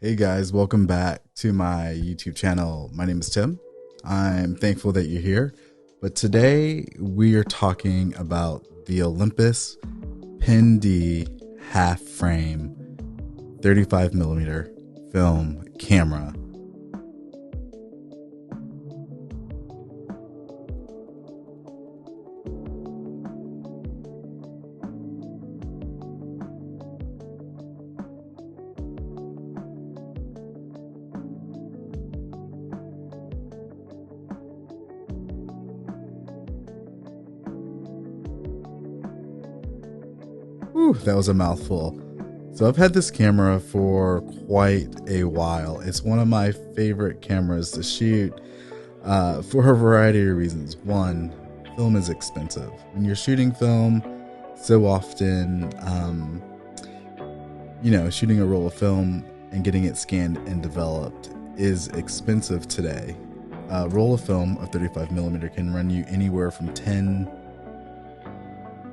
Hey guys, welcome back to my YouTube channel. My name is Tim. I'm thankful that you're here, but today we are talking about the Olympus Pen D half frame 35mm film camera. Whew, that was a mouthful. So I've had this camera for quite a while. It's one of my favorite cameras to shoot for a variety of reasons. One, film is expensive. When you're shooting film, so often, shooting a roll of film and getting it scanned and developed is expensive today. A roll of film of 35mm can run you anywhere from $10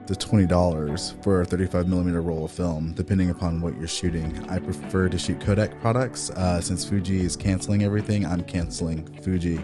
to $20 for a 35mm roll of film, depending upon what you're shooting. I prefer to shoot Kodak products. Since Fuji is canceling everything, I'm canceling Fuji.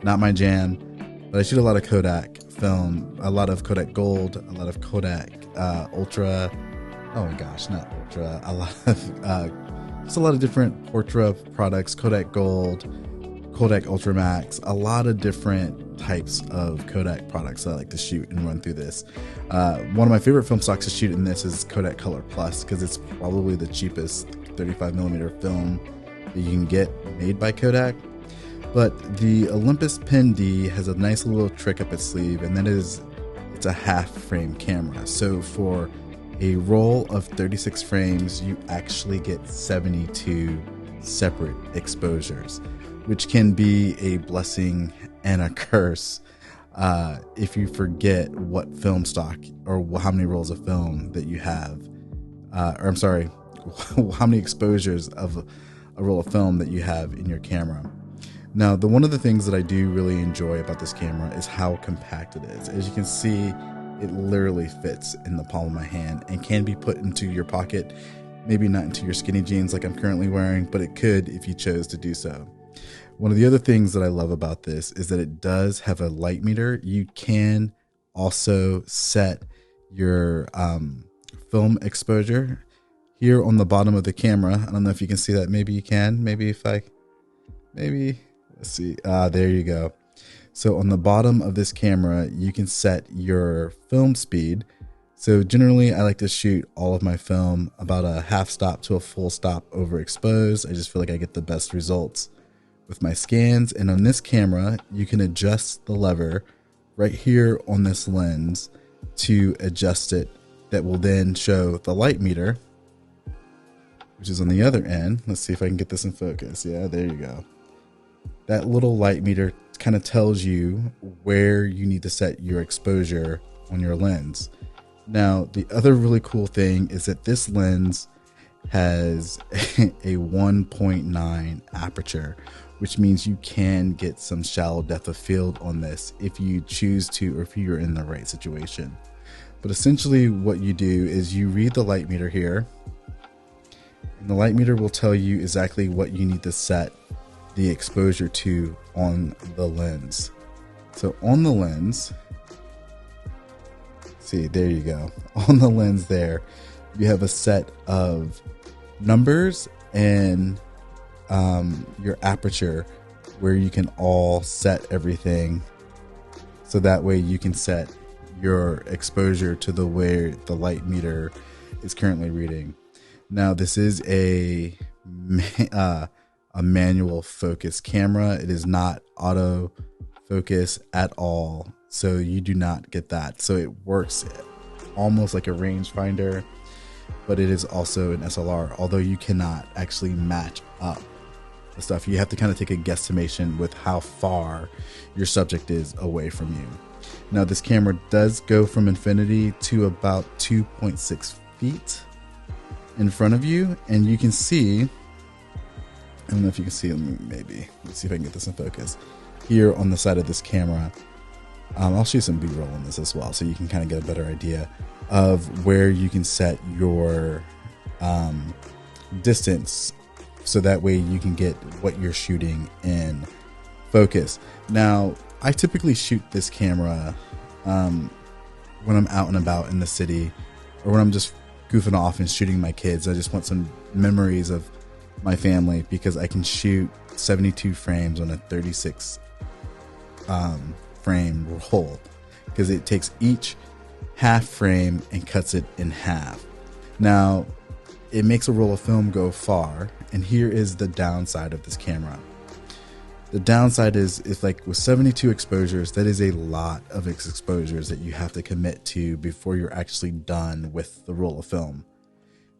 Not my jam, but I shoot a lot of Kodak film, a lot of Kodak Gold, a lot of Kodak Ultra. Oh my gosh, not Ultra. A lot of just a lot of different Portra products, Kodak Gold, Kodak Ultra Max, a lot of different types of Kodak products that I like to shoot and run through this. One of my favorite film stocks to shoot in this is Kodak Color Plus, because it's probably the cheapest 35mm film that you can get made by Kodak. But the Olympus Pen D has a nice little trick up its sleeve, and that is it's a half frame camera. So for a roll of 36 frames, you actually get 72 separate exposures, which can be a blessing and a curse if you forget what film stock or how many rolls of film that you have, how many exposures of a roll of film that you have in your camera. Now, one of the things that I do really enjoy about this camera is how compact it is. As you can see, it literally fits in the palm of my hand and can be put into your pocket. Maybe not into your skinny jeans like I'm currently wearing, but it could if you chose to do so. One of the other things that I love about this is that it does have a light meter. You can also set your film exposure here on the bottom of the camera. I don't know if you can see that. Maybe you can. Let's see. There you go. So on the bottom of this camera, you can set your film speed. So generally, I like to shoot all of my film about a half stop to a full stop overexposed. I just feel like I get the best results with my scans. And on this camera, you can adjust the lever right here on this lens to adjust it. That will then show the light meter, which is on the other end. Let's see if I can get this in focus. Yeah, there you go. That little light meter kind of tells you where you need to set your exposure on your lens. Now, the other really cool thing is that this lens has a 1.9 aperture, which means you can get some shallow depth of field on this if you choose to, or if you're in the right situation. But essentially what you do is you read the light meter here, and the light meter will tell you exactly what you need to set the exposure to on the lens. So on the lens, see, there you go. On the lens there, you have a set of numbers and your aperture where you can all set everything. So that way you can set your exposure to the where the light meter is currently reading. Now, this is a manual focus camera. It is not auto focus at all. So you do not get that. So it works almost like a rangefinder, but it is also an SLR, although you cannot actually match up the stuff. You have to kind of take a guesstimation with how far your subject is away from you. Now, this camera does go from infinity to about 2.6 feet in front of you, and you can see, I don't know if you can see them, maybe. Let's see if I can get this in focus. Here on the side of this camera, I'll show you some B-roll on this as well, so you can kind of get a better idea of where you can set your distance so that way you can get what you're shooting in focus. Now, I typically shoot this camera when I'm out and about in the city, or when I'm just goofing off and shooting my kids. I just want some memories of my family, because I can shoot 72 frames on a 36 frame roll, because it takes each half frame and cuts it in half. Now, it makes a roll of film go far, and here is the downside of this camera. The downside is like with 72 exposures, that is a lot of exposures that you have to commit to before you're actually done with the roll of film.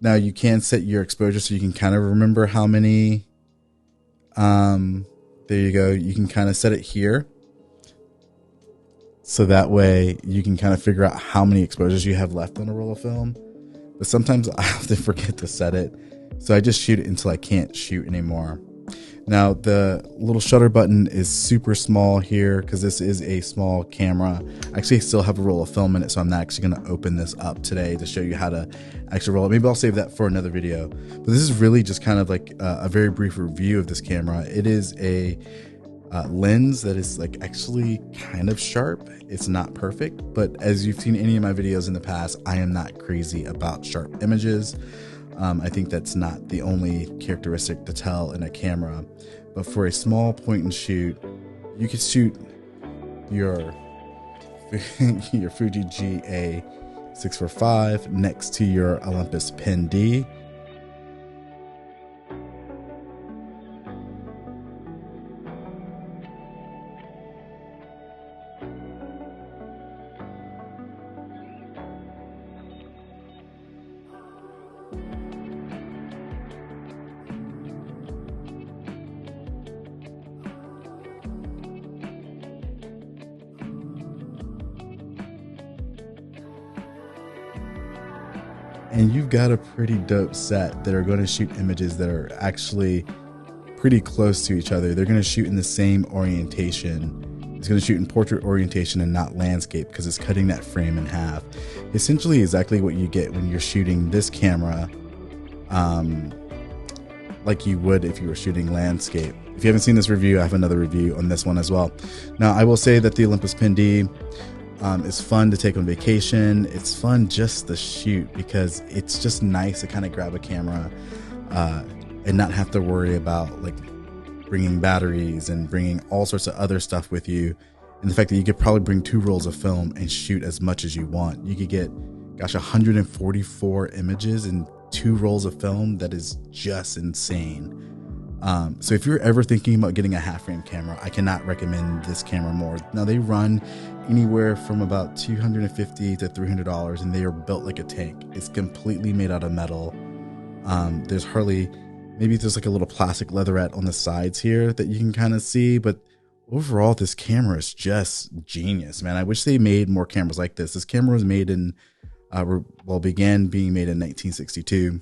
Now, you can set your exposure so you can kind of remember how many. There you go. You can kind of set it here, so that way you can kind of figure out how many exposures you have left on a roll of film. But sometimes I have to forget to set it, so I just shoot it until I can't shoot anymore. Now, the little shutter button is super small here because this is a small camera. Actually, I still have a roll of film in it, so I'm not actually going to open this up today to show you how to actually roll it. Maybe I'll save that for another video. But this is really just kind of like a very brief review of this camera. It is a lens that is like actually kind of sharp. It's not perfect, but as you've seen any of my videos in the past, I am not crazy about sharp images. I think that's not the only characteristic to tell in a camera, but for a small point and shoot, you could shoot your Fuji GA645 next to your Olympus Pen D. And you've got a pretty dope set that are going to shoot images that are actually pretty close to each other. They're going to shoot in the same orientation. It's going to shoot in portrait orientation and not landscape, because it's cutting that frame in half. Essentially exactly what you get when you're shooting this camera, like you would if you were shooting landscape. If you haven't seen this review, I have another review on this one as well. Now, I will say that the Olympus Pen D it's fun to take on vacation. It's fun just to shoot, because it's just nice to kind of grab a camera and not have to worry about like bringing batteries and bringing all sorts of other stuff with you. And the fact that you could probably bring 2 rolls of film and shoot as much as you want. You could get, gosh, 144 images in 2 rolls of film. That is just insane. So if you're ever thinking about getting a half frame camera, I cannot recommend this camera more. Now, they run anywhere from about $250 to $300, and they are built like a tank. It's completely made out of metal. There's like a little plastic leatherette on the sides here that you can kind of see, but overall this camera is just genius, man. I wish they made more cameras like this. This camera was made in began being made in 1962,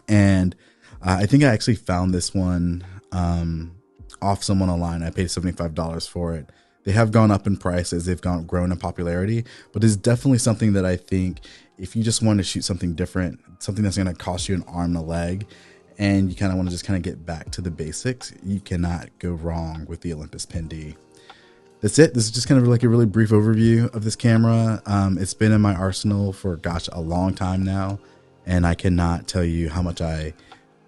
and I think I actually found this one off someone online. I paid $75 for it. They have gone up in price as they've grown in popularity, but it's definitely something that I think if you just want to shoot something different, something that's going to cost you an arm and a leg, and you kind of want to just kind of get back to the basics, you cannot go wrong with the Olympus Pen D. That's it. This is just kind of like a really brief overview of this camera. It's been in my arsenal for, gosh, a long time now, and I cannot tell you how much I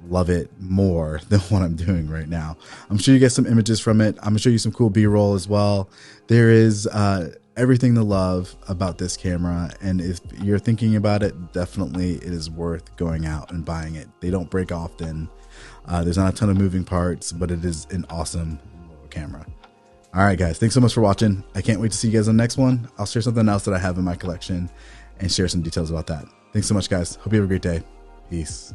love it more than what I'm doing right now. I'm sure you get some images from it. I'm gonna show you some cool B-roll as well. There is everything to love about this camera, and if you're thinking about it, definitely it is worth going out and buying it. They don't break often. There's not a ton of moving parts, but it is an awesome little camera. All right, guys, thanks so much for watching. I can't wait to see you guys on the next one. I'll share something else that I have in my collection and share some details about that. Thanks so much, guys. Hope you have a great day. Peace.